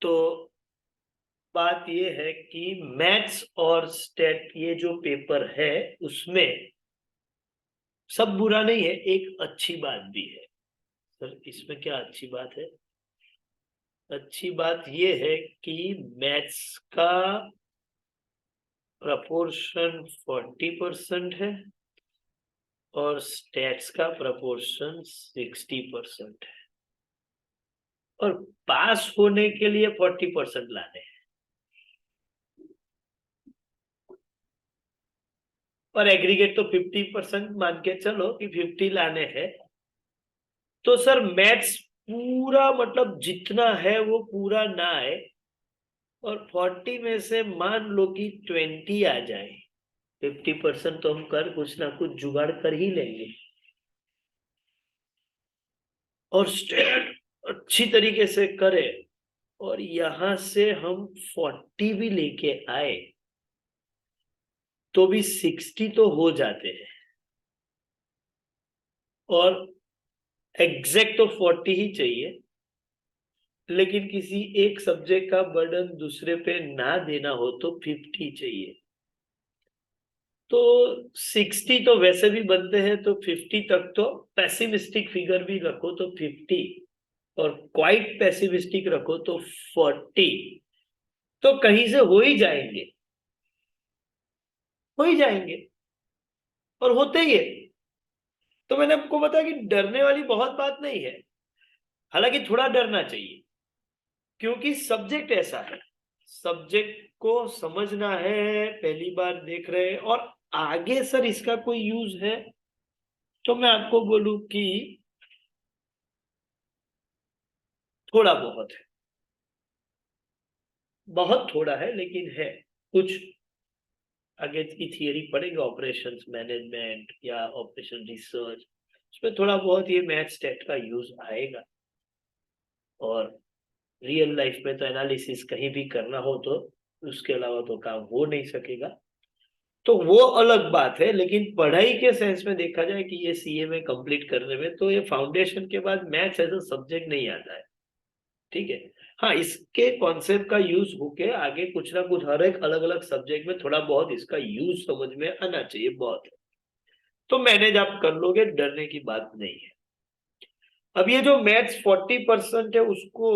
तो बात ये है कि मैथ्स और स्टेट ये जो पेपर है उसमें सब बुरा नहीं है, एक अच्छी बात भी है। सर इसमें क्या अच्छी बात है? अच्छी बात ये है कि मैथ्स का प्रपोर्शन 40% है और स्टेट्स का प्रपोर्शन 60% है, और पास होने के लिए 40% लाने हैं और एग्रीगेट तो 50% मान के चलो कि 50 लाने हैं। तो सर मैथ्स पूरा मतलब जितना है वो पूरा ना आए, और 40 में से मान लो कि 20 आ जाए, 50% तो हम कर कुछ ना कुछ जुगाड़ कर ही लेंगे। और स्टेट अच्छी तरीके से करे और यहां से हम 40 भी लेके आए तो भी 60 तो हो जाते हैं, और एग्जैक्ट तो 40 ही चाहिए, लेकिन किसी एक सब्जेक्ट का बर्डन दूसरे पे ना देना हो तो 50 चाहिए। तो 60 तो वैसे भी बनते हैं, तो 50 तक तो पैसिमिस्टिक फिगर भी रखो तो 50, और क्वाइट पैसिमिस्टिक रखो तो 40, तो कहीं से हो ही जाएंगे, हो ही जाएंगे, और होते ही है। तो मैंने आपको बताया कि डरने वाली बहुत बात नहीं है, हालांकि थोड़ा डरना चाहिए, क्योंकि सब्जेक्ट ऐसा है, सब्जेक्ट को समझना है, पहली बार देख रहे हैं, और आगे सर इसका कोई यूज है तो मैं आपको बोलूं कि थोड़ा बहुत है, बहुत थोड़ा है लेकिन है कुछ। आगे की थियरी पढ़ेंगे, ऑपरेशंस मैनेजमेंट या ऑपरेशन रिसर्च, उसमें थोड़ा बहुत ये मैथ स्टेट का यूज आएगा। और रियल लाइफ में तो एनालिसिस कहीं भी करना हो तो उसके अलावा तो काम हो नहीं सकेगा, तो वो अलग बात है। लेकिन पढ़ाई के सेंस में देखा जाए कि ये सीए में कंप्लीट करने में, तो ये फाउंडेशन के बाद मैथ्स एज अ सब्जेक्ट नहीं आता है, ठीक है। हाँ, इसके कॉन्सेप्ट का यूज होके आगे कुछ ना कुछ हर एक अलग अलग सब्जेक्ट में थोड़ा बहुत इसका यूज समझ में आना चाहिए, बहुत है। तो मैनेज आप कर लोगे, डरने की बात नहीं है। अब ये जो मैथ्स 40% है उसको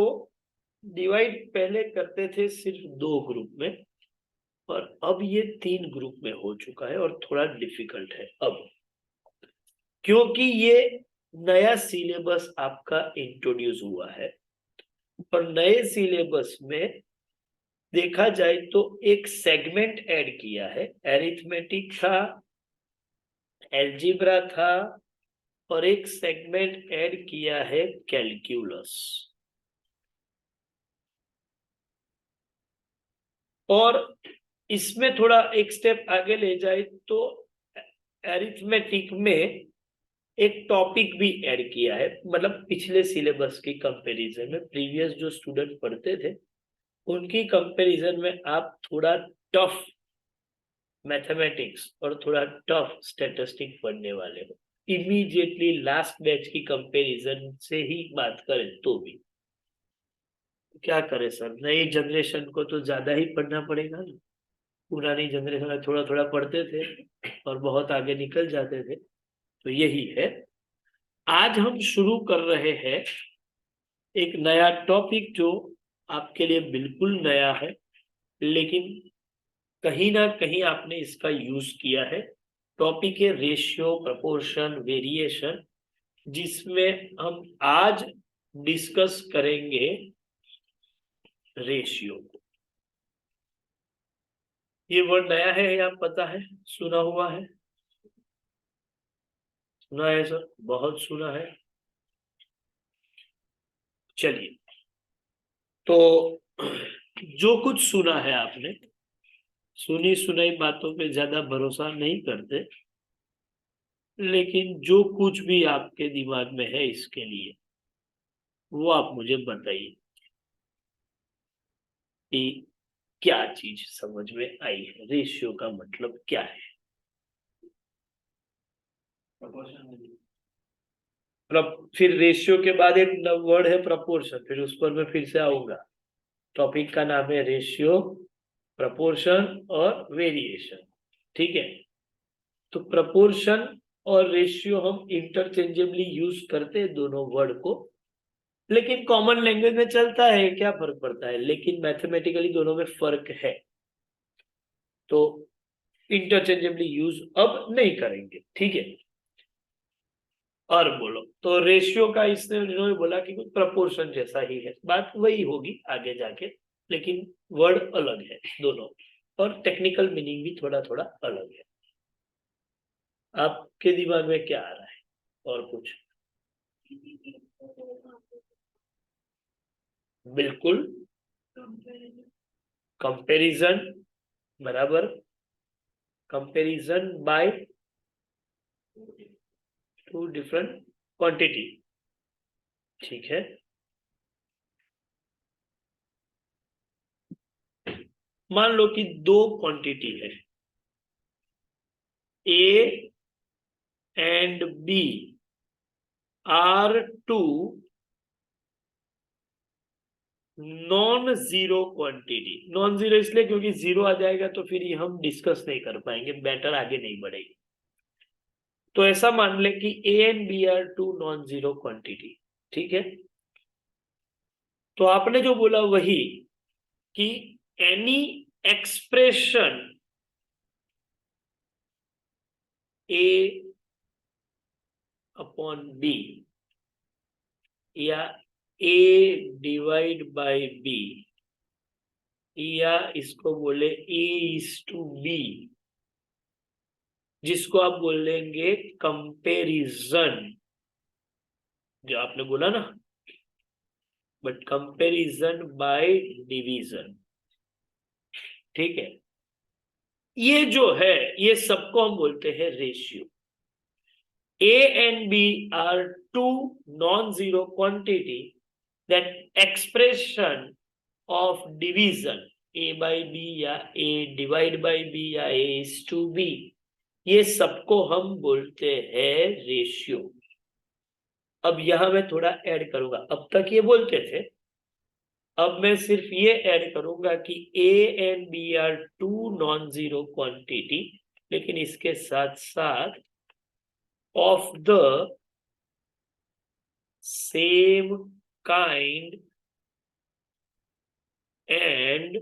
डिवाइड पहले करते थे सिर्फ 2 ग्रुप में, और अब ये 3 ग्रुप में हो चुका है, और थोड़ा डिफिकल्ट है अब, क्योंकि ये नया सिलेबस आपका इंट्रोड्यूस हुआ है। और नए सिलेबस में देखा जाए तो एक सेगमेंट ऐड किया है, एरिथमेटिक था, एल्जिब्रा था, और एक सेगमेंट ऐड किया है कैलकुलस। और इसमें थोड़ा एक स्टेप आगे ले जाए तो एरिथमेटिक में एक टॉपिक भी ऐड किया है, मतलब पिछले सिलेबस की कंपैरिजन में प्रीवियस जो स्टूडेंट पढ़ते थे उनकी कंपैरिजन में आप थोड़ा टफ मैथमेटिक्स और थोड़ा टफ स्टैटिस्टिक पढ़ने वाले हो, इमीडिएटली लास्ट बैच की कंपैरिजन से ही बात करें तो भी। क्या करें सर, नई जनरेशन को तो ज्यादा ही पढ़ना पड़ेगा ना, पुरानी जनरेशन में थोड़ा थोड़ा पढ़ते थे और बहुत आगे निकल जाते थे। तो यही है, आज हम शुरू कर रहे हैं एक नया टॉपिक जो आपके लिए बिल्कुल नया है, लेकिन कहीं ना कहीं आपने इसका यूज किया है। टॉपिक है रेशियो, प्रपोर्शन, वेरिएशन, जिसमें हम आज डिस्कस करेंगे रेशियो। ये वर्ड नया है या पता है, सुना हुआ है? सुना है सर, बहुत सुना है। चलिए, तो जो कुछ सुना है आपने, सुनी सुनाई बातों पे ज्यादा भरोसा नहीं करते, लेकिन जो कुछ भी आपके दिमाग में है इसके लिए वो आप मुझे बताइए कि क्या चीज समझ में आई है, रेशियो का मतलब क्या है। फिर रेशियो के बाद एक वर्ड है प्रपोर्शन, फिर उस पर मैं फिर से आऊंगा। टॉपिक का नाम है रेशियो, प्रपोर्शन और वेरिएशन। ठीक है, तो प्रपोर्शन और रेशियो हम इंटरचेंजेबली यूज करते हैं दोनों वर्ड को, लेकिन कॉमन लैंग्वेज में चलता है, क्या फर्क पड़ता है, लेकिन मैथमेटिकली दोनों में फर्क है, तो इंटरचेंजेबली यूज अब नहीं करेंगे। ठीक है, और बोलो, तो रेशियो का इसने इन्होंने बोला कि कुछ प्रपोर्शन जैसा ही है, बात वही होगी आगे जाके, लेकिन वर्ड अलग है दोनों, और टेक्निकल मीनिंग भी थोड़ा थोड़ा अलग है। आपके दिमाग में क्या आ रहा है और कुछ? बिल्कुल, कंपैरिजन, बराबर, comparison by two different quantity. ठीक है, मान लो कि दो क्वांटिटी है, A and B are two non zero quantity. Non zero इसलिए क्योंकि जीरो आ जाएगा तो फिर ये हम डिस्कस नहीं कर पाएंगे, मैटर आगे नहीं बढ़ेगी। तो ऐसा मान ले कि A and B are two non zero quantity. ठीक है, तो आपने जो बोला वही कि any expression A upon B या ए डिवाइड बाय बी, या इसको बोले ए इज टू बी, जिसको आप बोलेंगे कंपेरिजन, जो आपने बोला ना, बट कंपेरिजन बाय डिवीजन। ठीक है, ये जो है ये सबको हम बोलते हैं ratio. A and B are two non zero quantity that expression of division A by B या ए डिवाइड बाई बी या ए इज टू बी, ये सबको हम बोलते हैं रेशियो। अब यहां मैं थोड़ा ऐड करूंगा, अब तक ये बोलते थे, अब मैं सिर्फ ये ऐड करूंगा कि A and B are two non zero quantity, लेकिन इसके साथ साथ of the same kind and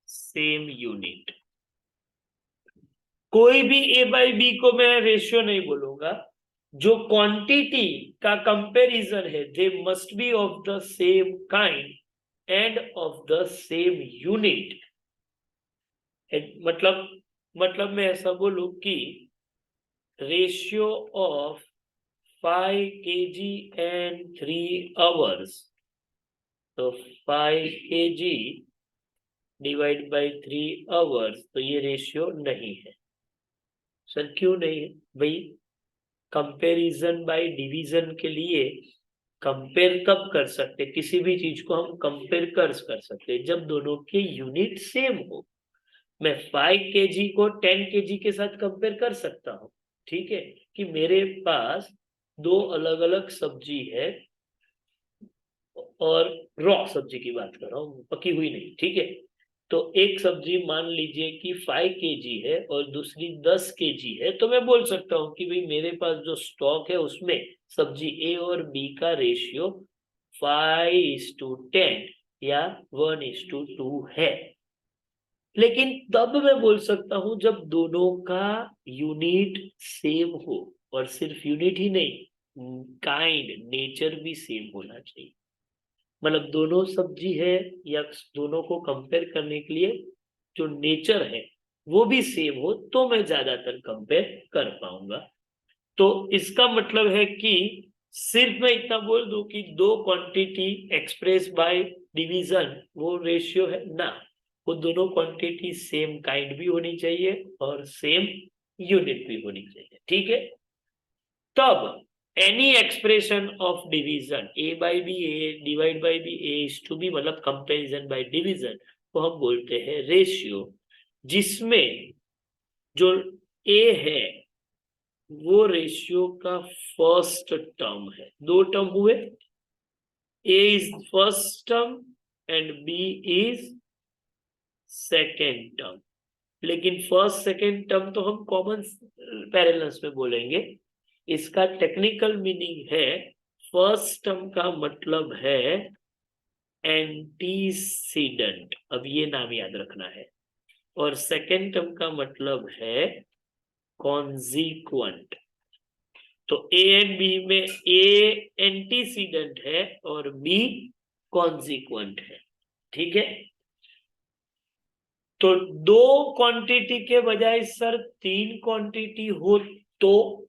same unit. कोई भी ए बाई बी को मैं रेशियो नहीं बोलूंगा, जो क्वांटिटी का कंपैरिजन है they must be of the same kind end of the same unit. मतलब मैं ऐसा बोलूं कि ratio of 5 kg and 3 hours, तो 5 kg डिवाइड बाय 3 hours, तो ये रेशियो नहीं है। सर क्यों नहीं है भाई? कंपैरिजन बाय डिवीजन के लिए कंपेयर कब कर सकते, किसी भी चीज को हम कंपेयर कर सकते जब दोनों के यूनिट सेम हो। मैं 5 kg को 10 kg के साथ कंपेयर कर सकता हूँ, ठीक है, कि मेरे पास दो अलग अलग सब्जी है, और रॉ सब्जी की बात कर रहा हूँ, पकी हुई नहीं। ठीक है, तो एक सब्जी मान लीजिए कि 5 kg है और दूसरी 10 kg है, तो मैं बोल सकता हूँ कि भाई मेरे पास जो स्टॉक है उसमें सब्जी ए और बी का रेशियो 5:10 या 1:2 है। लेकिन तब मैं बोल सकता हूं जब दोनों का यूनिट सेम हो, और सिर्फ यूनिट ही नहीं, काइंड नेचर भी सेम होना चाहिए। मतलब दोनों सब्जी है या दोनों को कंपेयर करने के लिए जो नेचर है वो भी सेम हो, तो मैं ज्यादातर कंपेयर कर पाऊंगा। तो इसका मतलब है कि सिर्फ मैं इतना बोल दूं कि दो क्वांटिटी एक्सप्रेस बाय डिवीजन वो रेशियो है ना, वो दोनों क्वांटिटी सेम काइंड भी होनी चाहिए और सेम यूनिट भी होनी चाहिए। ठीक है, तब any expression of division A by B A divide by B A is to B, मतलब कंपैरिजन बाय डिवीजन, को हम बोलते हैं रेशियो, जिसमें जो ए है वो रेशियो का फर्स्ट टर्म है। दो टर्म हुए, A is first term and B is second term. लेकिन फर्स्ट सेकेंड टर्म तो हम कॉमन पैरेलल्स में बोलेंगे। इसका टेक्निकल मीनिंग है, फर्स्ट टर्म का मतलब है एंटीसीडेंट, अब ये नाम याद रखना है, और सेकेंड टर्म का मतलब है कॉन्जिक्वेंट। तो ए एंड बी में ए एंटीसीडेंट है और बी कॉन्जिक्वेंट है। ठीक है, तो दो क्वांटिटी के बजाय सर तीन क्वांटिटी हो तो,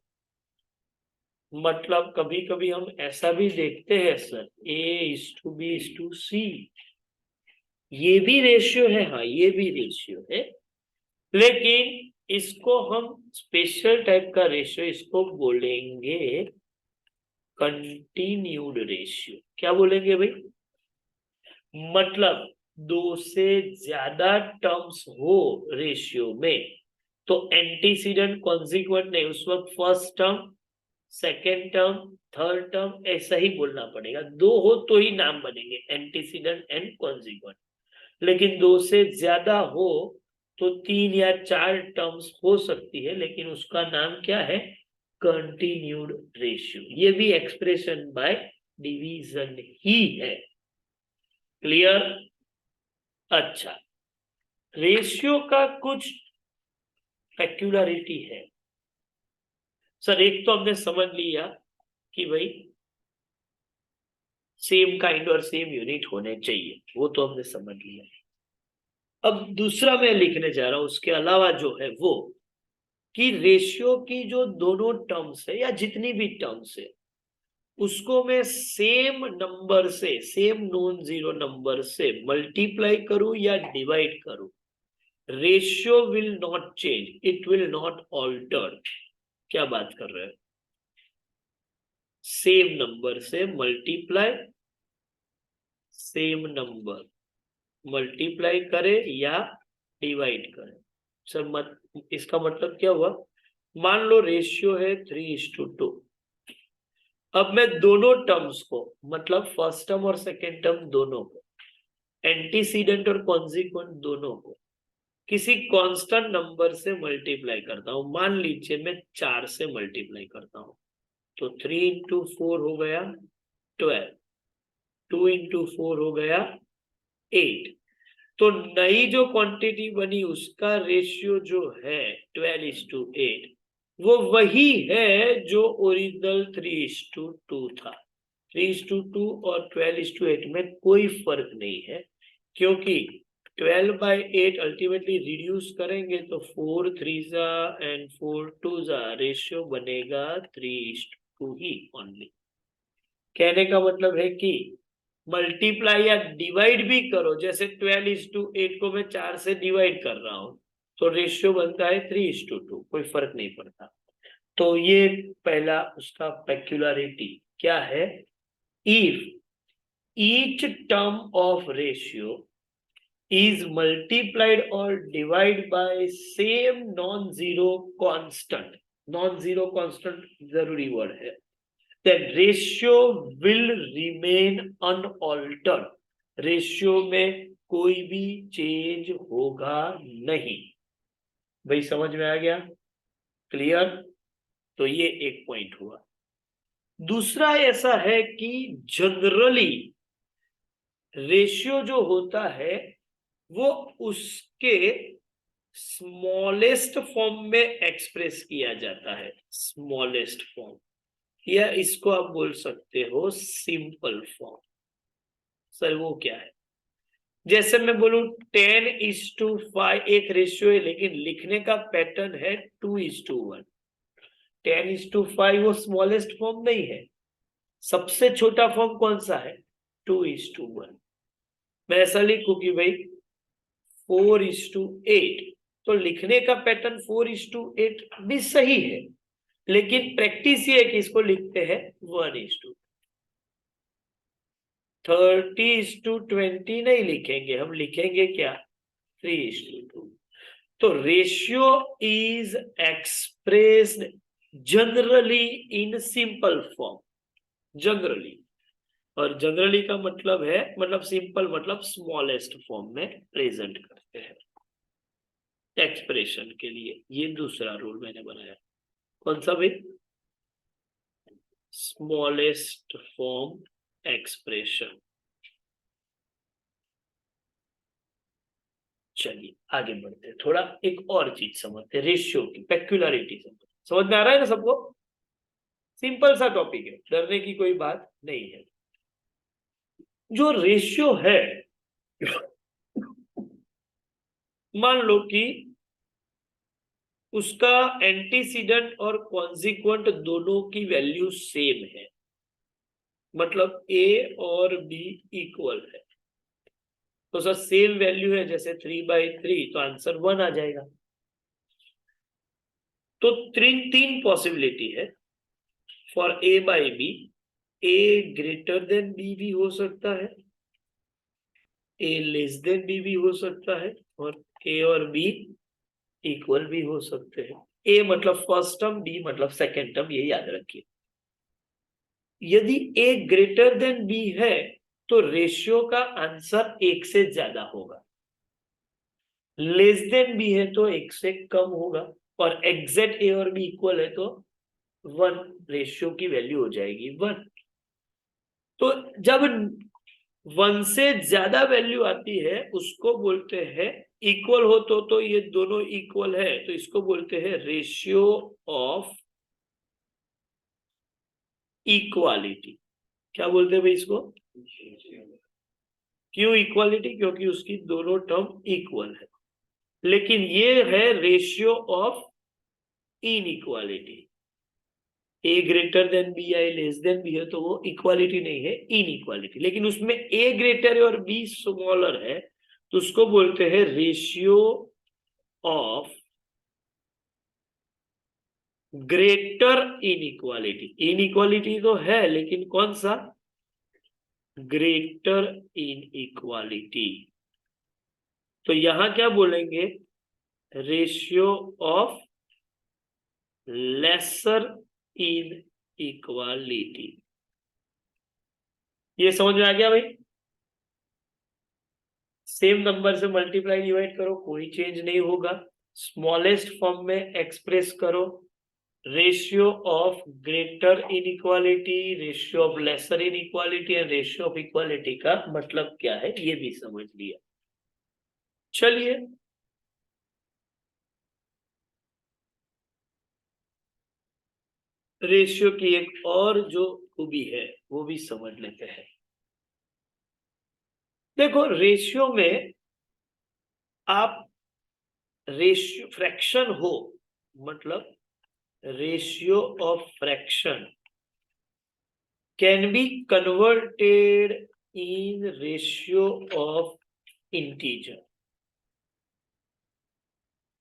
मतलब कभी कभी हम ऐसा भी देखते हैं sir, A is to B is to C, ये भी रेशियो है, हाँ ये भी रेशियो है, लेकिन इसको हम स्पेशल टाइप का रेशियो इसको बोलेंगे कंटिन्यूड रेशियो। क्या बोलेंगे भाई? मतलब दो से ज्यादा टर्म्स हो रेशियो में तो एंटीसीडेंट कॉन्सिक्वेंट नहीं, उस वक्त first term second term third term ऐसा ही बोलना पड़ेगा। दो हो तो ही नाम बनेंगे एंटीसीडेंट एंड कॉन्सिक्वेंट, लेकिन दो से ज्यादा हो तो तीन या चार टर्म्स हो सकती है, लेकिन उसका नाम क्या है? Continued ratio. ये भी एक्सप्रेशन बाय डिवीजन ही है। क्लियर? अच्छा, रेशियो का कुछ पेक्युलरिटी है सर। एक तो हमने समझ लिया कि भाई सेम काइंड और सेम यूनिट होने चाहिए, वो तो हमने समझ लिया। अब दूसरा मैं लिखने जा रहा हूं उसके अलावा जो है वो, कि रेशियो की जो दोनों टर्म्स है या जितनी भी टर्म्स है उसको मैं सेम नंबर से, सेम नॉन जीरो नंबर से मल्टीप्लाई करूं या डिवाइड करूं, ratio will not change, it will not alter. क्या बात कर रहे हैं? सेम नंबर से मल्टीप्लाई, सेम नंबर मल्टीप्लाई करे या डिवाइड करे। सर इसका मतलब क्या हुआ? मान लो रेशियो है 3:2। अब मैं दोनों टर्म्स को, मतलब फर्स्ट टर्म और सेकेंड टर्म दोनों को, एंटीसीडेंट और कॉन्सिक्वेंट दोनों को किसी कांस्टेंट नंबर से मल्टीप्लाई करता हूं। मान लीजिए मैं 4 से मल्टीप्लाई करता हूं, तो 3 × 4 हो गया 12, 2 × 4 हो गया 8। तो नई जो क्वांटिटी बनी उसका रेशियो जो है 12:8, वो वही है जो ओरिजिनल 3:2 था। 3:2 और 12:8 में कोई फर्क नहीं है, क्योंकि 12/8 अल्टीमेटली रिड्यूस करेंगे तो 4 3 एंड 4 2 रेशियो बनेगा 3:2 ही ओनली। कहने का मतलब है कि मल्टीप्लाई या डिवाइड भी करो, जैसे 12:8 को मैं 4 से डिवाइड कर रहा हूं तो रेशियो बनता है 3:2, कोई फर्क नहीं पड़ता। तो ये पहला उसका पेक्युलरिटी क्या है? If each term of ratio is multiplied or divided by same non-zero constant, non-zero constant जरूरी वर्ड है, then ratio will remain unaltered, ratio में कोई भी चेंज होगा नहीं। भाई समझ में आ गया? क्लियर? तो ये एक पॉइंट हुआ। दूसरा ऐसा है कि जनरली रेशियो जो होता है वो उसके स्मॉलेस्ट फॉर्म में एक्सप्रेस किया जाता है, स्मॉलेस्ट फॉर्म, या इसको आप बोल सकते हो सिंपल फॉर्म। सर वो क्या है? जैसे मैं बोलूं 10:5 एक रेशियो है, लेकिन लिखने का पैटर्न है 2:1। 10:5 वो स्मॉलेस्ट फॉर्म नहीं है, सबसे छोटा फॉर्म कौन सा है? 2:1। मैं ऐसा लिखूं कि भाई 4:8, तो लिखने का पैटर्न 4:8 भी सही है, लेकिन प्रैक्टिस ये है कि इसको लिखते हैं 1:2। 30:20 नहीं लिखेंगे, हम लिखेंगे क्या? 3:2। तो ratio is expressed generally in simple form, generally, और जनरली का मतलब है, मतलब सिंपल मतलब स्मॉलेस्ट फॉर्म में प्रेजेंट करते हैं एक्सप्रेशन के लिए। ये दूसरा रूल मैंने बनाया। कौन सा भाई? Smallest form expression. चलिए आगे बढ़ते हैं, थोड़ा एक और चीज समझते हैं, रेशियो की पेक्युलरिटी समझ में आ रहा है ना सबको? सिंपल सा टॉपिक है, डरने की कोई बात नहीं है। जो रेशियो है, मान लो कि उसका एंटीसीडेंट और कॉन्सिक्वेंट दोनों की वैल्यू सेम है, मतलब ए और बी इक्वल है, तो सर सेम वैल्यू है, जैसे 3/3, तो आंसर 1 आ जाएगा। तो तीन पॉसिबिलिटी है for A by B. A greater than B भी हो सकता है, ए लेस देन बी भी हो सकता है, और ए और बी इक्वल भी हो सकते हैं। ए मतलब फर्स्ट टर्म, बी मतलब सेकेंड टर्म, ये याद रखिए। यदि ए ग्रेटर देन बी है तो रेशियो का आंसर 1 से ज्यादा होगा, लेस देन बी है तो 1 से कम होगा, और एग्जैक्ट ए और बी इक्वल है तो 1, रेशियो की वैल्यू हो जाएगी 1। तो जब 1 से ज्यादा वैल्यू आती है उसको बोलते हैं, इक्वल हो तो ये दोनों इक्वल है तो इसको बोलते हैं रेशियो ऑफ इक्वालिटी। क्या बोलते हैं भाई इसको? क्यों इक्वालिटी? क्योंकि उसकी दोनों टर्म इक्वल है। लेकिन ये है ratio of inequality. A greater than B या लेस देन बी है तो वो इक्वालिटी नहीं है, इनइक्वालिटी। लेकिन उसमें ए ग्रेटर है और बी स्मॉलर है तो उसको बोलते हैं ratio of greater inequality. Inequality तो है लेकिन कौन सा? Greater inequality. तो यहां क्या बोलेंगे? Ratio of lesser inequality. ये समझ में आ गया भाई? सेम नंबर से मल्टीप्लाई डिवाइड करो, कोई चेंज नहीं होगा। स्मॉलेस्ट फॉर्म में एक्सप्रेस करो, ratio of greater inequality, ratio of lesser inequality and ratio of equality का मतलब क्या है ये भी समझ लिया। चलिए रेशियो की एक और जो खूबी है वो भी समझ लेते हैं। देखो रेशियो में आप रेशियो फ्रैक्शन हो, मतलब ratio of fraction can be converted in ratio of integer.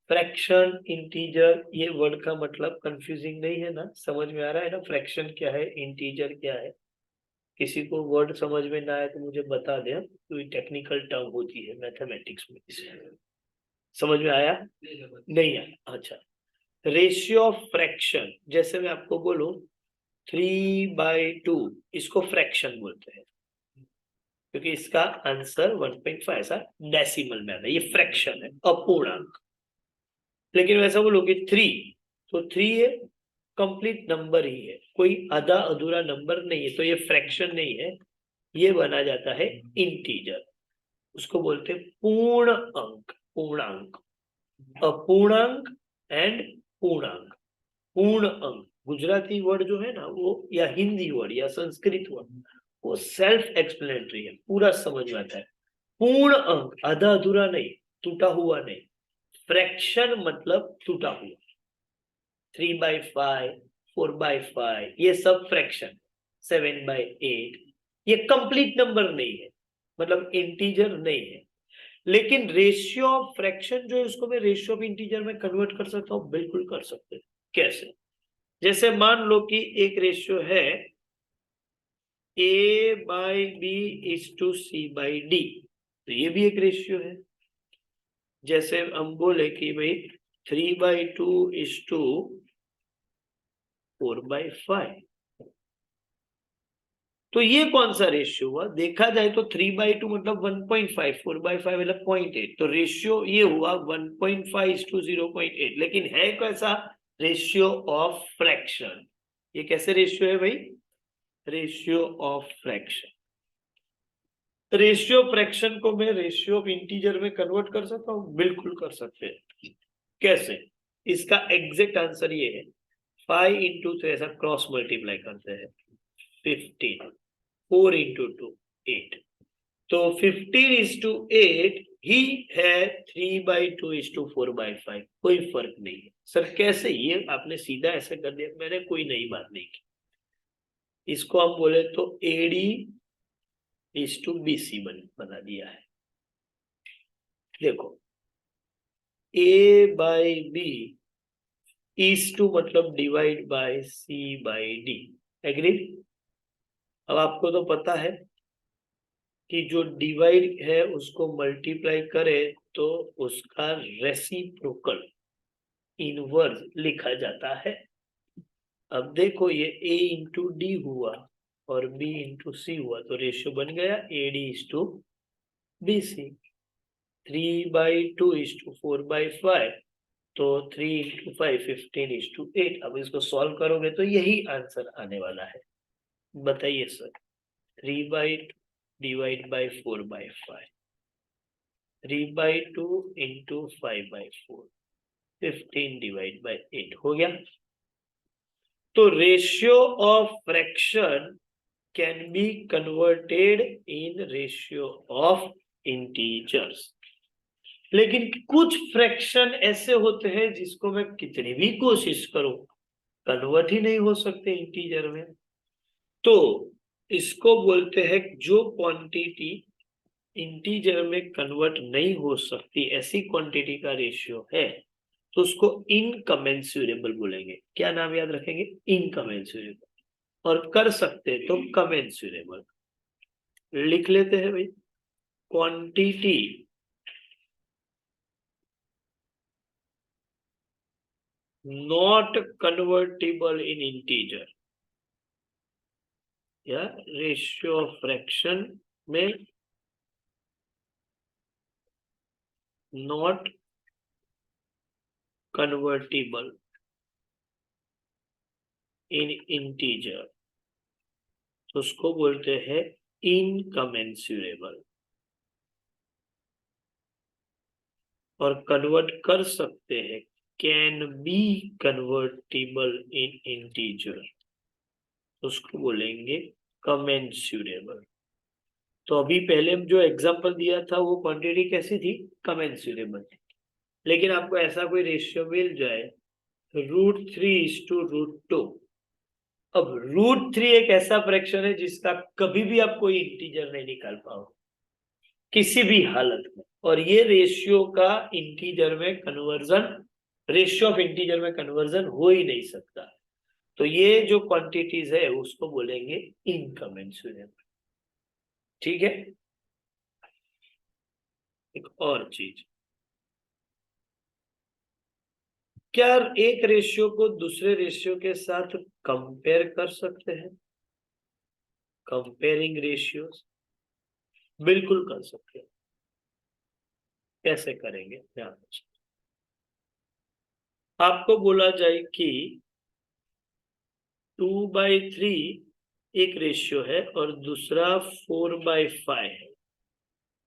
Fraction, integer, ये वर्ड का मतलब कंफ्यूजिंग नहीं है ना? समझ में आ रहा है ना फ्रैक्शन क्या है, इंटीजर क्या है? किसी को वर्ड समझ में ना आए तो मुझे बता दें, कोई टेक्निकल टर्म होती है मैथमेटिक्स में, समझ में आया? नहीं आया? अच्छा। रेशियो ऑफ फ्रैक्शन, जैसे मैं आपको बोलूं 3/2, इसको फ्रैक्शन बोलते हैं क्योंकि इसका आंसर 1.5 ऐसा डेसिमल में आता है, ये फ्रैक्शन है, अपूर्णांक। लेकिन वैसा बोलो कि 3, तो 3 है, कंप्लीट नंबर ही है, कोई आधा अधूरा नंबर नहीं है, तो ये फ्रैक्शन नहीं है, ये बना जाता है इंटीजर। उसको बोलते हैं पूर्ण अंक, पूर्णांक। अपूर्णांक एंड पूर्णांक। पूर्ण अंक गुजराती वर्ड जो है ना वो, या हिंदी वर्ड या संस्कृत वर्ड, वो सेल्फ एक्सप्लेनेटरी है, पूरा समझ में आता है। पूर्ण अंक, आधा अधूरा नहीं, टूटा हुआ नहीं। फ्रैक्शन मतलब टूटा हुआ, 3/5, 4/5, ये सब फ्रैक्शन। 7/8, ये कंप्लीट नंबर नहीं है, मतलब इंटीजर नहीं है। लेकिन रेशियो ऑफ फ्रैक्शन जो है उसको मैं रेशियो ऑफ इंटीजर में कन्वर्ट कर सकता हूँ, बिल्कुल कर सकते हैं। कैसे? जैसे मान लो कि एक रेशियो है A/B/C/D, तो ये भी एक रेशियो है। जैसे हम बोले कि भाई 3/2 4/5। तो ये कौन सा रेशियो हुआ? देखा जाए तो 3/2 मतलब 1.5, 4/5 मतलब 0.8, तो रेशियो ये हुआ 1.5:0.8। लेकिन है कैसा? Ratio of fraction. ये कैसे रेशियो है भाई? Ratio of fraction. Ratio fraction को मैं रेशियो ऑफ इंटीजर में कन्वर्ट कर सकता हूँ? बिल्कुल कर सकते हैं। कैसे? इसका एग्जैक्ट आंसर ये है, 5 इंटू, तो ऐसा क्रॉस मल्टीप्लाई करते हैं, 15, 4 इंटू 2, 8, तो 15:8 ही है 3/2:4/5। कोई फर्क नहीं है। सर कैसे? ये आपने सीधा ऐसे कर दिया, मैंने कोई नई बात नहीं की। इसको हम बोले तो AD:BC बना दिया है। देखो, A/B मतलब डिवाइड बाय C/D। एग्री? अब आपको तो पता है कि जो डिवाइड है उसको मल्टीप्लाई करे तो उसका रेसिप्रोकल, इनवर्स लिखा जाता है। अब देखो, ये A इंटू डी हुआ और B इंटू सी हुआ, तो रेशियो बन गया AD:BC। 3/2:4/5, तो 3 इंटू 5, 15:8। अब इसको सॉल्व करोगे तो यही आंसर आने वाला है। बताइए sir, 3/2 divide by 4/5, 3/2 into 5/4, 15 divide by 8 हो गया। तो ratio of fraction can be converted in ratio of integers. लेकिन कुछ फ्रैक्शन ऐसे होते हैं जिसको मैं कितनी भी कोशिश करूं कन्वर्ट ही नहीं हो सकते इंटीजर में। तो इसको बोलते हैं, जो क्वांटिटी इंटीजर में कन्वर्ट नहीं हो सकती, ऐसी क्वांटिटी का रेशियो है, तो उसको इनकमेंसुरेबल बोलेंगे। क्या नाम याद रखेंगे? इनकमेंसुरेबल। और कर सकते तो कमेंसुरेबल। लिख लेते हैं भाई, quantity not convertible in integer, या रेशियो ऑफ फ्रैक्शन में नॉट कन्वर्टिबल इन इंटीजर, तो उसको बोलते हैं इनकमेंसुरेबल। और कन्वर्ट कर सकते हैं, can be convertible in integer, उसको बोलेंगे कमेंसुरेबल। तो अभी पहले जो एग्जांपल दिया था वो क्वांटिटी कैसी थी? कमेंसुरेबल। लेकिन आपको ऐसा कोई रेशियो मिल जाए, √3:√2। अब √3 एक ऐसा फ्रैक्शन है जिसका कभी भी आप कोई इंटीजर नहीं निकाल पाओ किसी भी हालत में, और ये रेशियो का इंटीजर में कन्वर्जन, रेशियो ऑफ इंटीजर में कन्वर्जन हो ही नहीं सकता। तो ये जो क्वांटिटीज है उसको बोलेंगे इनकमेंसुरेबल। ठीक है। एक और चीज, क्या एक रेशियो को दूसरे रेशियो के साथ कंपेयर कर सकते हैं? कंपेयरिंग रेशियोज बिल्कुल कर सकते हैं। कैसे करेंगे? ध्यान से। आपको बोला जाए कि 2/3 एक रेशियो है और दूसरा 4/5 है,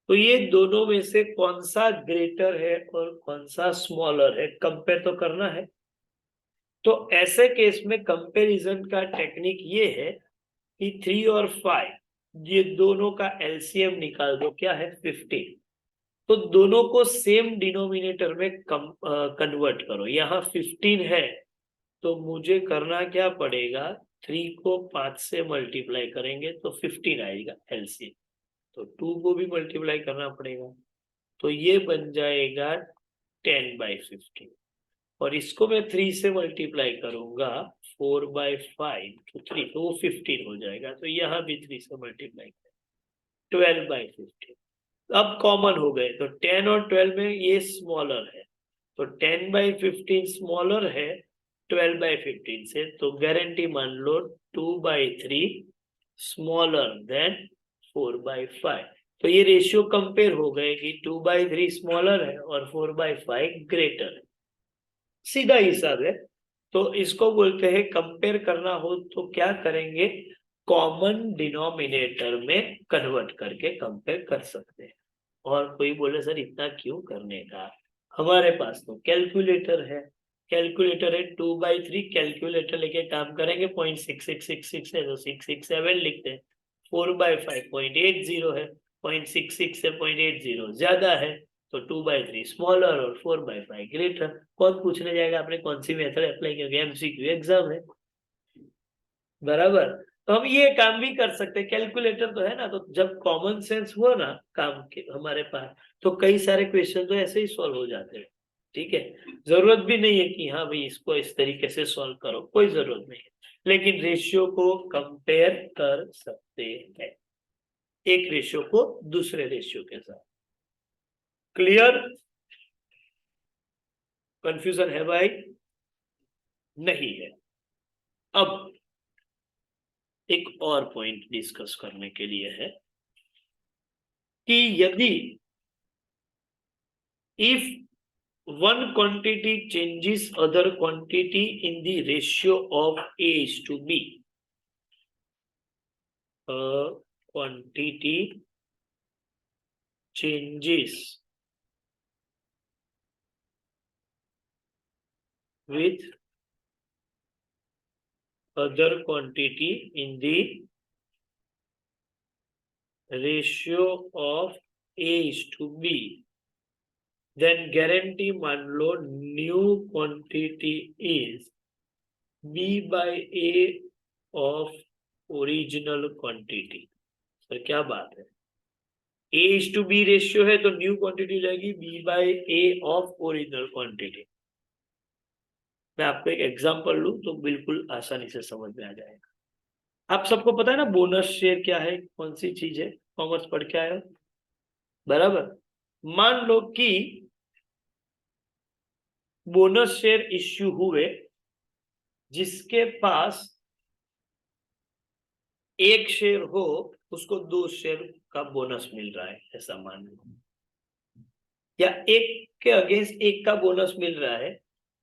तो ये दोनों में से कौन सा ग्रेटर है और कौन सा स्मॉलर है, कंपेयर तो करना है। तो ऐसे केस में कंपैरिजन का टेक्निक ये है कि 3 और 5, ये दोनों का एलसीएम निकाल दो। क्या है? 15। तो दोनों को सेम डिनोमिनेटर में कन्वर्ट करो। यहाँ 15 है तो मुझे करना क्या पड़ेगा? 3 को 5 से मल्टीप्लाई करेंगे तो 15 आएगा एलसीएम, तो 2 को भी मल्टीप्लाई करना पड़ेगा, तो ये बन जाएगा 10/15। और इसको मैं 3 से मल्टीप्लाई करूंगा, 4/5 तो 3, तो वो 15 हो जाएगा। तो यहाँ भी 3 से मल्टीप्लाई करें, 12/15। अब कॉमन हो गए, तो 10 और 12 में ये स्मॉलर है, तो 10/15 स्मॉलर है, 12/15 से, तो गारंटी मान लो 2/3 स्मॉलर देन 4/5। तो ये रेशियो कंपेयर हो गए कि 2/3 स्मॉलर है और 4/5 ग्रेटर है, सीधा हिसाब है। तो इसको बोलते हैं कंपेयर करना हो तो क्या करेंगे, कॉमन डिनोमिनेटर में कन्वर्ट करके कंपेयर कर सकते हैं। और कोई बोले सर इतना क्यों करने का, हमारे पास तो कैलकुलेटर है, कैलकुलेटर है 2/3, कैलकुलेटर लेके काम करेंगे, 0.6666 है तो 667 लिखते हैं, 4/5 0.80 है, 0.66 से 0.80 ज्यादा है, तो 2/3 स्मॉलर और 4/5 ग्रेटर। कौन पूछने जाएगा आपने कौन सी मेथड अप्लाई की, एमसीक्यू एग्जाम है, बराबर। तो हम ये काम भी कर सकते हैं, कैलकुलेटर तो है ना, तो जब कॉमन सेंस हुआ ना काम के हमारे पास, तो कई सारे क्वेश्चन तो ऐसे ही सॉल्व हो जाते हैं। ठीक है, जरूरत भी नहीं है कि हाँ भाई इसको इस तरीके से सॉल्व करो, कोई जरूरत नहीं है, लेकिन रेशियो को कंपेयर कर सकते हैं, एक रेशियो को दूसरे रेशियो के साथ। क्लियर, कंफ्यूजन है भाई? नहीं है। अब एक और पॉइंट डिस्कस करने के लिए है कि यदि if one quantity changes other quantity in the ratio of A is to B, a quantity changes with other quantity in the ratio of A is to B, then guarantee मान लो new quantity is B by A of original quantity। Sir क्या बात है, A is to B ratio है तो new quantity जाएगी B by A of original quantity. मैं आपको एक एग्जांपल लूं तो बिल्कुल आसानी से समझ में आ जाएगा। आप सबको पता है ना बोनस शेयर क्या है, कौन सी चीज है, कॉमर्स पढ़ के आए हो, बराबर। मान लो कि बोनस शेयर इश्यू हुए, जिसके पास एक शेयर हो उसको 2 शेयर का बोनस मिल रहा है, ऐसा मान लो, या एक के अगेंस्ट एक का बोनस मिल रहा है,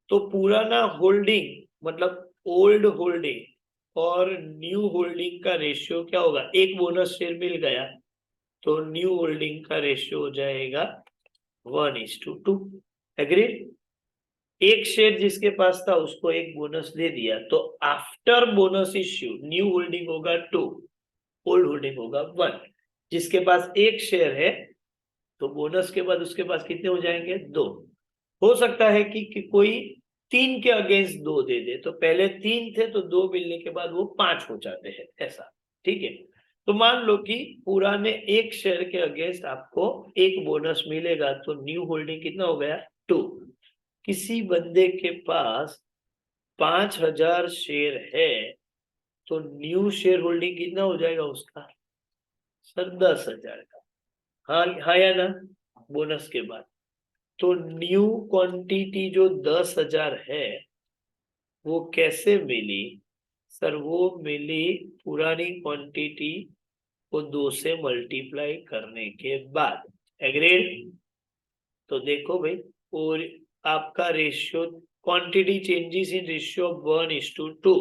तो पुराना होल्डिंग मतलब ओल्ड होल्डिंग और न्यू होल्डिंग का रेशियो क्या होगा, एक बोनस शेयर मिल गया तो न्यू होल्डिंग का रेशियो हो जाएगा 1:2। एग्रीड। एक शेयर जिसके पास था उसको एक बोनस दे दिया, तो after bonus issue new holding होगा 2, ओल्ड होल्डिंग होगा 1। जिसके पास एक शेयर है तो बोनस के बाद उसके पास कितने हो जाएंगे, 2। हो सकता है कि कोई 3 के अगेंस्ट 2 दे दे, तो पहले 3 थे तो 2 मिलने के बाद वो 5 हो जाते हैं, ऐसा। ठीक है, तो मान लो कि पुराने एक शेयर के अगेंस्ट आपको एक बोनस मिलेगा, तो न्यू होल्डिंग कितना हो गया, 2। किसी बंदे के पास 5,000 शेयर है तो न्यू शेयर होल्डिंग कितना हो जाएगा उसका, सर 10,000 का। हाँ हाँ या ना, बोनस के बाद। तो न्यू क्वांटिटी जो 10,000 है वो कैसे मिली, सर वो मिली पुरानी क्वांटिटी को 2 से मल्टीप्लाई करने के बाद। एग्रीड। तो देखो भाई, और आपका ratio quantity changes in ratio of 1:2,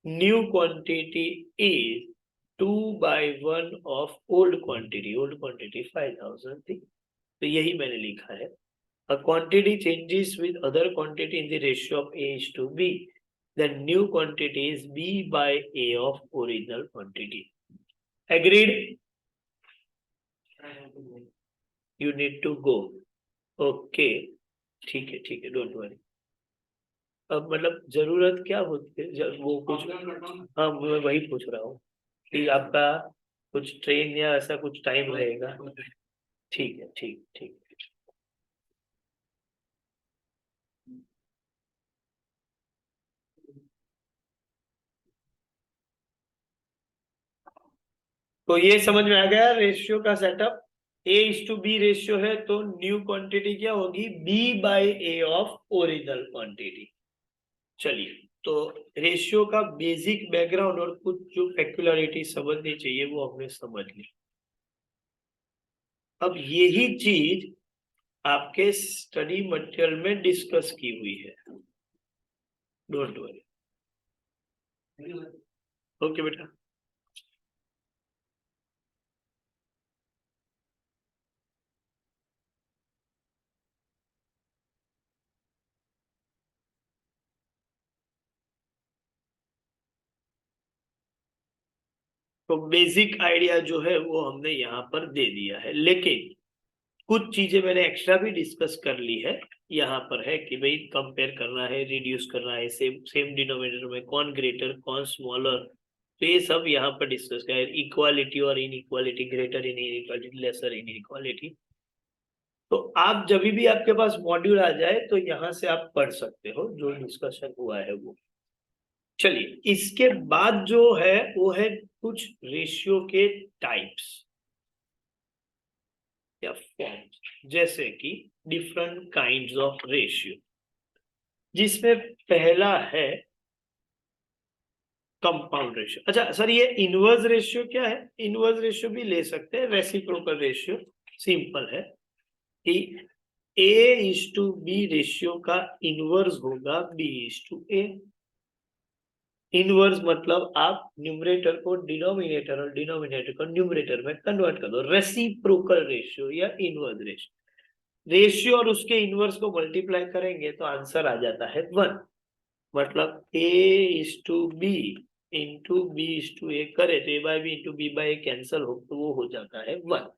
new quantity is 2/1 of old quantity, old quantity 5,000 थी, तो यही मैंने लिखा है। A quantity changes with other quantity in the ratio of A is to B, then new quantity is B by A of original quantity. Agreed? You need to go. Okay. ठीक है, don't worry. अब मतलब जरूरत क्या होती है जब वो कुछ, हाँ मैं वही पूछ रहा हूँ कि आपका कुछ ट्रेन या ऐसा कुछ टाइम रहेगा। ठीक है, ठीक। तो ये समझ में आ गया रेशियो का सेटअप। A:B रेशियो है तो न्यू क्वांटिटी क्या होगी, B by A of original quantity. चलिए, तो रेशियो का बेसिक बैकग्राउंड और कुछ जो पेक्युलरिटी समझनी चाहिए वो हमने समझ ली। अब यही चीज आपके स्टडी मटेरियल में डिस्कस की हुई है, डोंट वरी। ओके बेटा। तो बेसिक आइडिया जो है वो हमने यहाँ पर दे दिया है, लेकिन कुछ चीजें मैंने एक्स्ट्रा भी डिस्कस कर ली है। यहाँ पर है कि भाई कंपेयर करना है, रिड्यूस करना है, सेम सेम डिनोमिनेटर में कौन ग्रेटर कौन स्मॉलर, तो ये सब यहाँ पर डिस्कस किया है। इक्वालिटी और inequality, greater inequality, lesser inequality. तो आप जब भी आपके पास मॉड्यूल आ जाए तो यहाँ से आप पढ़ सकते हो जो डिस्कशन हुआ है वो। चलिए, इसके बाद जो है वो है कुछ रेशियो के टाइप्स या फॉर्म्स, जैसे कि डिफरेंट काइंड्स ऑफ रेशियो, जिसमें पहला है कंपाउंड रेशियो। अच्छा सर, ये इनवर्स रेशियो क्या है? इनवर्स रेशियो भी ले सकते हैं, रेसिप्रोकल रेशियो सिंपल है कि A:B रेशियो का इनवर्स होगा B:A। इनवर्स मतलब आप न्यूमरेटर को डिनोमिनेटर और डिनोमिनेटर को न्यूमरेटर में कन्वर्ट कर दो, रेसिप्रोकल रेशियो या इनवर्स रेशियो। रेशियो और उसके इनवर्स को मल्टीप्लाई करेंगे तो आंसर आ जाता है 1। मतलब A:B इंटू B:A करे तो A/B इंटू B/A कैंसल हो तो वो हो जाता है 1।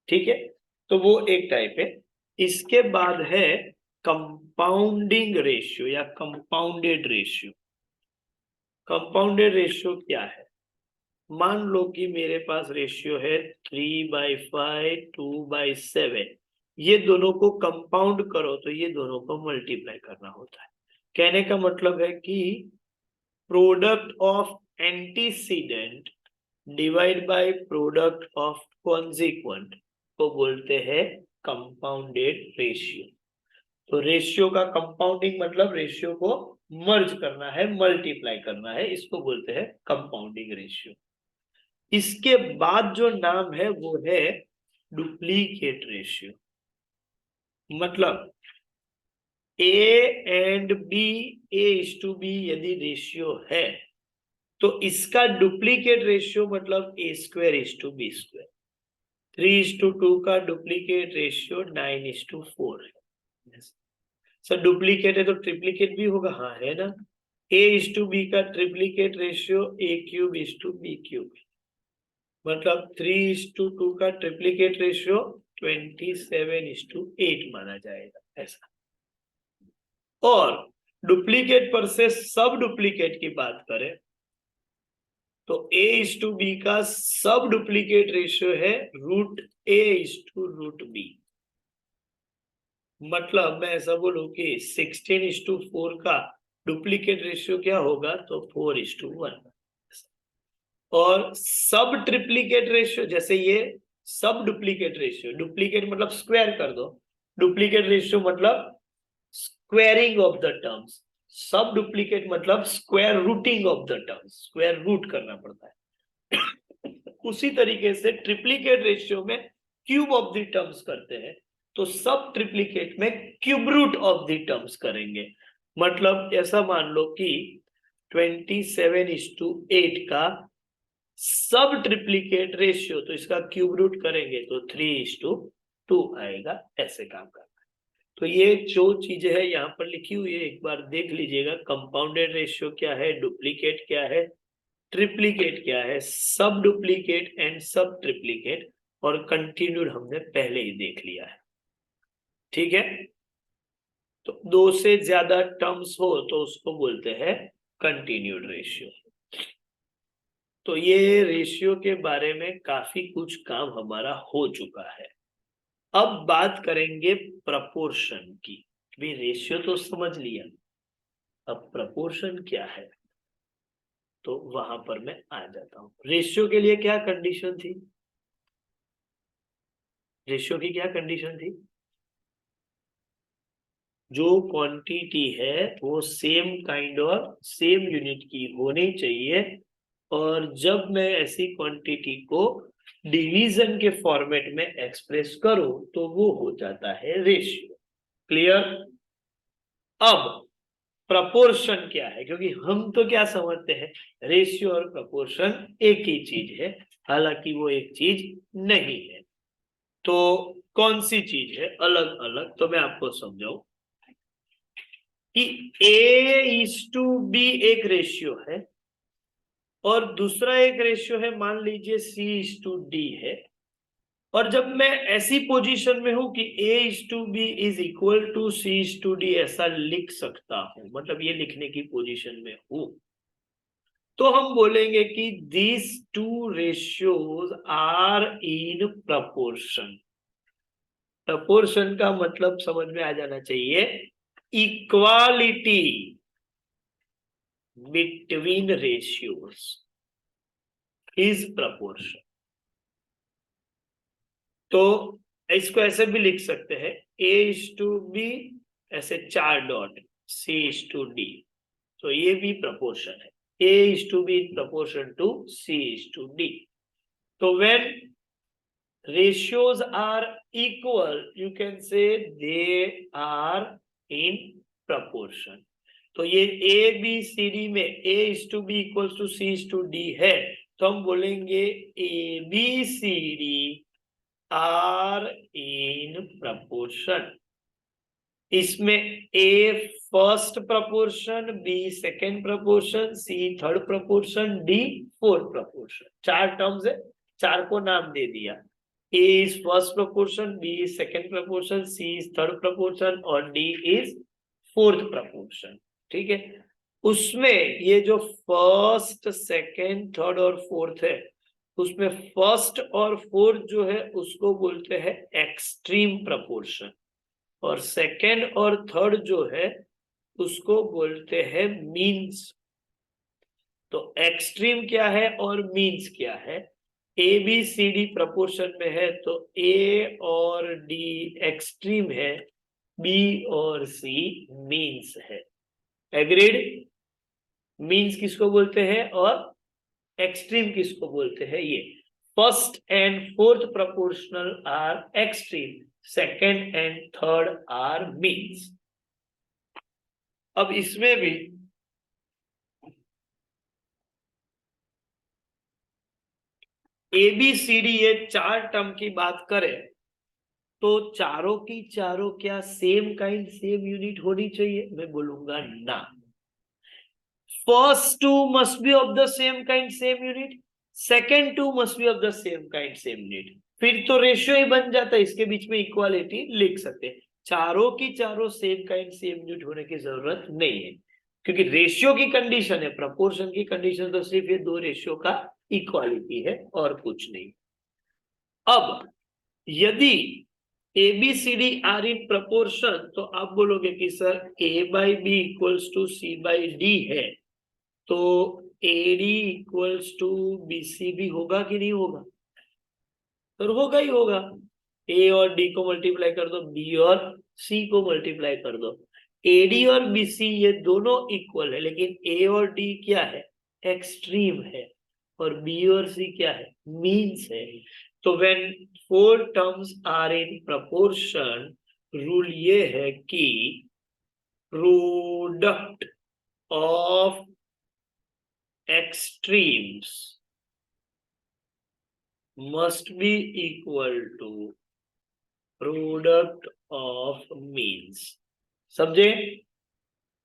ठीक है, तो वो एक टाइप है। इसके बाद है कंपाउंडिंग रेशियो या कंपाउंडेड रेशियो। कंपाउंडेड रेशियो क्या है? मान लो कि मेरे पास रेशियो है 3/5 2/7, ये दोनों को कंपाउंड करो तो ये दोनों को मल्टीप्लाई करना होता है। कहने का मतलब है कि product of antecedent divide by product of consequent को बोलते हैं कंपाउंडेड रेशियो। तो रेशियो का कंपाउंडिंग मतलब रेशियो को मर्ज करना है, मल्टीप्लाई करना है, इसको बोलते हैं कंपाउंडिंग रेशियो। इसके बाद जो नाम है वो है डुप्लीकेट रेशियो। मतलब A:B यदि रेशियो है तो इसका डुप्लीकेट रेशियो मतलब A²:B²। 3:2 का डुप्लीकेट रेशियो 9:4 है। सर डुप्लीकेट है तो ट्रिप्लीकेट भी होगा? हाँ है ना। A:B का ट्रिप्लीकेट रेशियो A³:B³ मतलब 3:2 का ट्रिप्लीकेट रेशियो 27:8 माना जाएगा ऐसा। और डुप्लीकेट पर से सब डुप्लीकेट की बात करें तो A:B का सब डुप्लीकेट रेशियो है √A:√B। मतलब मैं ऐसा बोलूं कि 16:4 का डुप्लीकेट रेशियो क्या होगा तो 4:1। और सब ट्रिप्लीकेट रेशियो, जैसे ये सब डुप्लीकेट रेशियो, डुप्लीकेट मतलब स्क्वायर कर दो, डुप्लीकेट रेशियो मतलब squaring of the terms, sub duplicate मतलब square rooting of the terms, square root करना पड़ता है। उसी तरीके से ट्रिप्लीकेट रेशियो में क्यूब ऑफ द टर्म्स करते हैं, तो सब ट्रिप्लीकेट में cube root of the terms करेंगे। मतलब ऐसा मान लो कि 27:8 का सब ट्रिप्लीकेट रेशियो, तो इसका क्यूब रूट करेंगे तो 3:2 आएगा, ऐसे काम करना है। तो ये जो चीजें है यहाँ पर लिखी हुई है एक बार देख लीजिएगा। कंपाउंडेड रेशियो क्या है, डुप्लीकेट क्या है, ट्रिप्लीकेट क्या है, सब डुप्लीकेट एंड सब ट्रिप्लीकेट, और कंटिन्यूड हमने पहले ही देख लिया है। ठीक है, तो 2 से ज्यादा टर्म्स हो तो उसको बोलते हैं कंटिन्यूड रेशियो। तो ये रेशियो के बारे में काफी कुछ काम हमारा हो चुका है। अब बात करेंगे प्रपोर्शन की। भी रेशियो तो समझ लिया, अब प्रपोर्शन क्या है तो वहां पर मैं आ जाता हूं। रेशियो के लिए क्या कंडीशन थी? रेशियो की क्या कंडीशन थी? जो क्वांटिटी है वो सेम काइंड और सेम यूनिट की होनी चाहिए, और जब मैं ऐसी क्वांटिटी को डिवीजन के फॉर्मेट में एक्सप्रेस करूं तो वो हो जाता है रेशियो। क्लियर? अब प्रपोर्शन क्या है, क्योंकि हम तो क्या समझते हैं, रेशियो और प्रपोर्शन एक ही चीज है, हालांकि वो एक चीज नहीं है। तो कौन सी चीज है अलग अलग, तो मैं आपको समझाऊं कि A:B एक रेशियो है और दूसरा एक रेशियो है, मान लीजिए C:D है। और जब मैं ऐसी पोजीशन में हूं कि A:B is equal to C:D ऐसा लिख सकता हूं, मतलब ये लिखने की पोजीशन में हूं, तो हम बोलेंगे कि these two ratios are in proportion। Proportion का मतलब समझ में आ जाना चाहिए, equality between ratios is proportion. तो इसको ऐसे भी लिख सकते हैं, A:B ऐसे 4 डॉट C:D, तो ये भी प्रपोर्शन है। A:B in proportion to C:D। तो when ratios are equal, you can say they are in proportion। तो ये A B C D में A:B equals to C:D है, तो हम बोलेंगे ABCD आर इन प्रपोर्शन। इसमें A first proportion, B second proportion, C third proportion, D fourth proportion. 4 terms है, 4 को नाम दे दिया। A is first proportion, B is second proportion, C is third proportion और D इज फोर्थ प्रपोर्शन। ठीक है, उसमें ये जो फर्स्ट सेकेंड थर्ड और फोर्थ है, उसमें फर्स्ट और फोर्थ जो है उसको बोलते हैं एक्सट्रीम प्रपोर्शन, और सेकेंड और थर्ड जो है उसको बोलते हैं मीन्स। तो एक्सट्रीम क्या है और मीन्स क्या है? ABCD प्रपोर्शन में है तो A और D एक्सट्रीम है, B और C मीन्स है। एग्रीड? मीन्स किसको बोलते हैं और एक्सट्रीम किसको बोलते हैं? ये first and fourth proportional are extreme, second and third are means. अब इसमें भी ABCD ये 4 टर्म की बात करें तो चारों की चारों क्या सेम काइंड सेम यूनिट होनी चाहिए? मैं बोलूंगा ना। First 2 must be of the same kind same unit, second 2 must be of the same kind same unit, फिर तो रेशियो ही बन जाता है, इसके बीच में इक्वालिटी लिख सकते हैं। चारों की चारों सेम काइंड सेम यूनिट होने की जरूरत नहीं है, क्योंकि रेशियो की कंडीशन है, प्रपोर्शन की कंडीशन तो सिर्फ ये 2 रेशियो का इक्वालिटी है और कुछ नहीं। अब यदि ABCD आर इन प्रपोर्शन, तो आप बोलोगे कि sir A/B equals to C/D है, तो AD इक्वल्स टू BCB होगा कि नहीं होगा? तो होगा ही होगा। A और D को मल्टीप्लाई कर दो, B और C को मल्टीप्लाई कर दो। AD और BC ये दोनों इक्वल है, लेकिन A और D क्या है? एक्सट्रीम है, और B और C क्या है? मीन्स है। तो when 4 terms are in proportion, rule ये है कि product of extremes must be equal to product of means. समझे?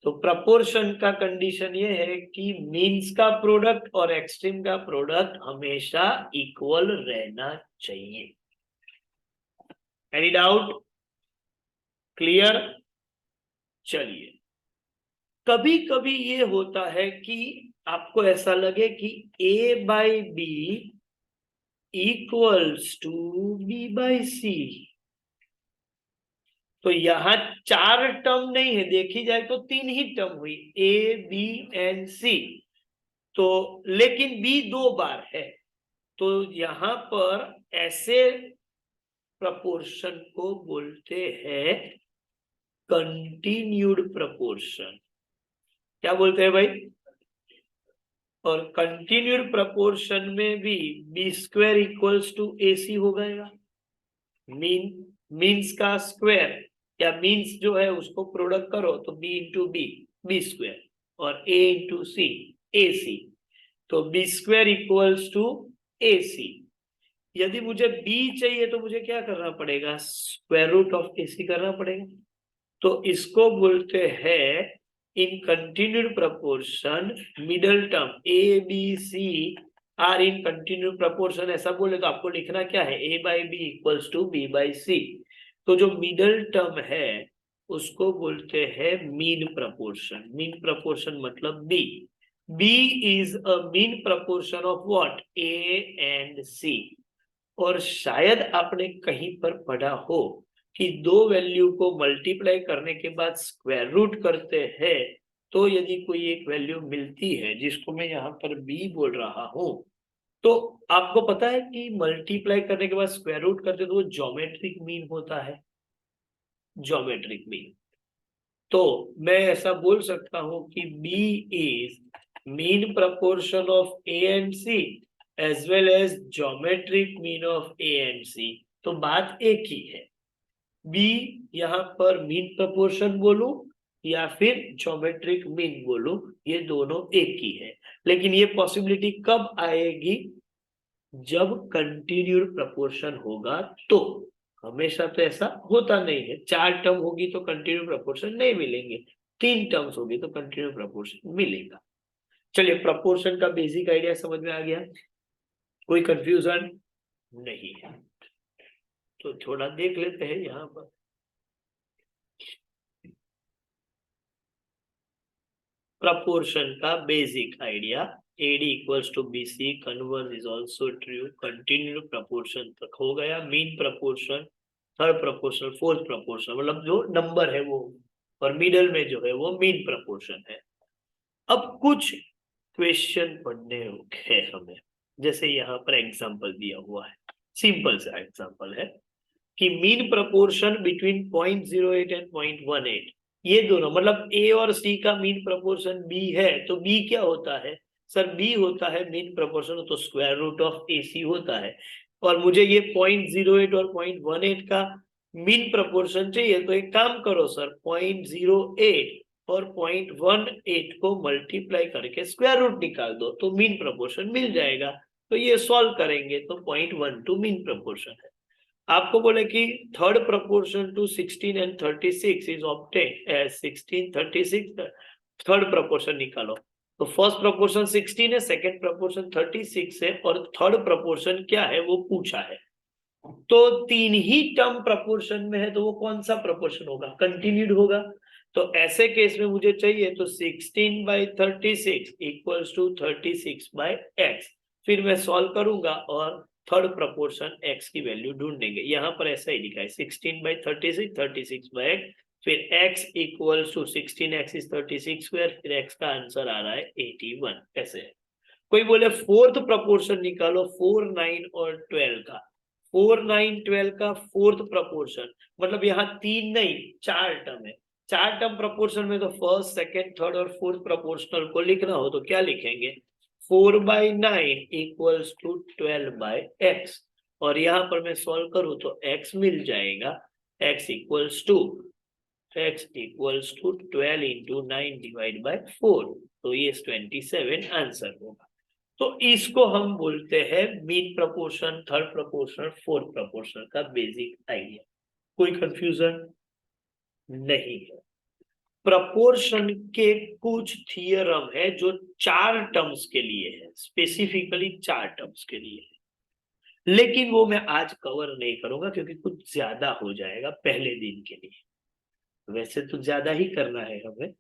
तो प्रपोर्शन का कंडीशन ये है कि मीन्स का प्रोडक्ट और एक्सट्रीम का प्रोडक्ट हमेशा इक्वल रहना चाहिए। Any doubt? क्लियर? चलिए, कभी कभी ये होता है कि आपको ऐसा लगे कि A/B इक्वल्स टू B/C, तो यहां 4 टर्म नहीं है, देखी जाए तो 3 ही टर्म हुई, A, B एंड C। तो लेकिन B 2 बार है, तो यहां पर ऐसे प्रपोर्शन को बोलते हैं कंटिन्यूड प्रपोर्शन, क्या बोलते हैं भाई? और कंटिन्यूड प्रपोर्शन में भी B square equals to A C हो गएगा। मीन्स का स्क्वायर या मीन्स जो है उसको प्रोडक्ट करो तो B into B, B square, और A into C, A C, तो B square equals to A C. यदि मुझे बी चाहिए तो मुझे क्या करना पड़ेगा? Square root of A C करना पड़ेगा। तो इसको बोलते हैं in continued proportion middle term A B C are in continued proportion. ऐसा बोले तो आपको लिखना क्या है? A by B equals to B by C. तो जो मिडल टर्म है उसको बोलते हैं मीन प्रपोर्शन। मीन प्रपोर्शन मतलब B. B is a mean proportion of what? A and C. और शायद आपने कहीं पर पढ़ा हो कि दो वैल्यू को मल्टीप्लाई करने के बाद स्क्वायर रूट करते हैं तो यदि कोई एक वैल्यू मिलती है जिसको मैं यहाँ पर बी बोल रहा हूं, तो आपको पता है कि मल्टीप्लाई करने के बाद स्क्वायर रूट करते तो वो ज्योमेट्रिक मीन होता है, ज्योमेट्रिक मीन। तो मैं ऐसा बोल सकता हूं कि B is mean proportion of A and C as well as geometric mean of A and C. तो बात एक ही है, बी यहाँ पर मीन प्रपोर्शन बोलूं या फिर ज्योमेट्रिक मीन बोलूं, ये दोनों एक ही है। लेकिन ये पॉसिबिलिटी कब आएगी? जब कंटिन्यूड प्रपोर्शन होगा तो। हमेशा तो ऐसा होता नहीं है। 4 टर्म होगी तो कंटिन्यूड प्रपोर्शन नहीं मिलेंगे, 3 टर्म्स होगी तो कंटिन्यूड प्रपोर्शन मिलेगा। चलिए, प्रपोर्शन का बेसिक आइडिया समझ में आ गया, कोई कंफ्यूजन नहीं है। तो थोड़ा देख लेते हैं यहाँ पर। प्रपोर्शन का basic idea, AD equals to BC, converse is also true, continued proportion तक हो गया। Mean proportion, third proportion, fourth proportion, मतलब जो नंबर है वो, और मिडल में जो है वो मीन प्रपोर्शन है। अब कुछ क्वेश्चन पढ़ने हैं हमें, जैसे यहाँ पर एग्जांपल दिया हुआ है, सिंपल सा एग्जांपल है कि मीन प्रपोर्शन बिटवीन 0.08 एंड 0.18, ये दोनों मतलब ए और सी का मीन प्रपोर्शन बी है, तो बी क्या होता है? सर बी होता है मीन प्रपोर्शन, तो स्क्वायर रूट ऑफ ए सी होता है। और मुझे ये 0.08 और 0.18 का मीन प्रपोर्शन चाहिए, तो एक काम करो सर, 0.08 और 0.18 को मल्टीप्लाई करके स्क्वायर रूट निकाल दो तो मीन प्रपोर्शन मिल जाएगा। तो ये सॉल्व करेंगे तो 0.12 मीन प्रपोर्शन है। आपको बोले कि third proportion to 16 and 36 is obtained as 16, 36, third proportion निकालो। तो फर्स्ट प्रपोर्शन 16 है, सेकंड प्रपोर्शन 36 है, और थर्ड प्रपोर्शन क्या है वो पूछा है। तो 3 ही टर्म प्रपोर्शन में है, तो वो कौन सा प्रपोर्शन होगा? कंटिन्यूड होगा। तो ऐसे केस में मुझे चाहिए तो 16/36 इक्वल्स टू 36/x। फिर मैं सॉल्व करूंगा और थर्ड प्रपोर्शन x की वैल्यू ढूंढेंगे। यहाँ पर ऐसा ही लिखा है 16/36, 36/x, फिर x equals to 16x is 36 square, फिर x का आंसर आ रहा है 81। ऐसे है। कोई बोले फोर्थ प्रपोर्शन निकालो, 4, 9 और 12 का। 4, 9, 12 का फोर्थ प्रपोर्शन, मतलब यहाँ 3 नहीं 4 टर्म है। 4 टर्म प्रपोर्शन में तो फर्स्ट, सेकंड, थर्ड और फोर्थ प्रपोर्शनल को लिखना हो तो क्या लिखेंगे? 4/9 इक्वल्स टू 12/x। और यहाँ पर मैं सॉल्व करूं तो x मिल जाएगा, x equals to 12 into 9 divide by 4, तो ये 27 आंसर होगा। तो इसको हम बोलते हैं mean proportion, third proportion, fourth proportion का बेसिक आइडिया। कोई कंफ्यूजन नहीं है। प्रपोर्शन के कुछ थियरम है जो 4 टर्म्स के लिए है, स्पेसिफिकली 4 टर्म्स के लिए है, लेकिन वो मैं आज कवर नहीं करूंगा क्योंकि कुछ ज्यादा हो जाएगा पहले दिन के लिए। वैसे तो ज्यादा ही करना है हमें,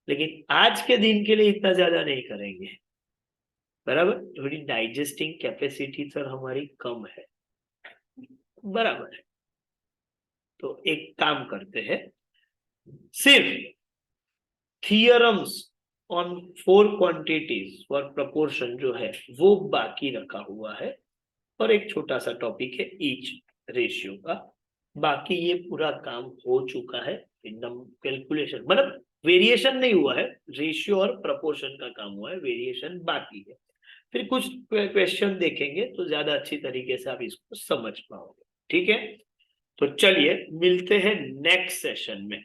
लेकिन आज के दिन के लिए इतना ज्यादा नहीं करेंगे, बराबर। थोड़ी डाइजेस्टिंग कैपेसिटी सर हमारी कम है, बराबर है। तो एक काम करते हैं, सिर्फ theorems on 4 quantities for proportion जो है वो बाकी रखा हुआ है, और एक छोटा सा टॉपिक है ईच रेशियो का। बाकी ये पूरा काम हो चुका है, कैलकुलेशन मतलब वेरिएशन नहीं हुआ है, रेशियो और प्रपोर्शन का काम हुआ है, वेरिएशन बाकी है। फिर कुछ क्वेश्चन देखेंगे तो ज्यादा अच्छी तरीके से आप इसको समझ पाओगे। ठीक है, तो चलिए मिलते हैं नेक्स्ट सेशन में।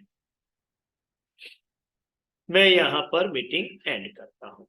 मैं यहाँ पर मीटिंग एंड करता हूँ।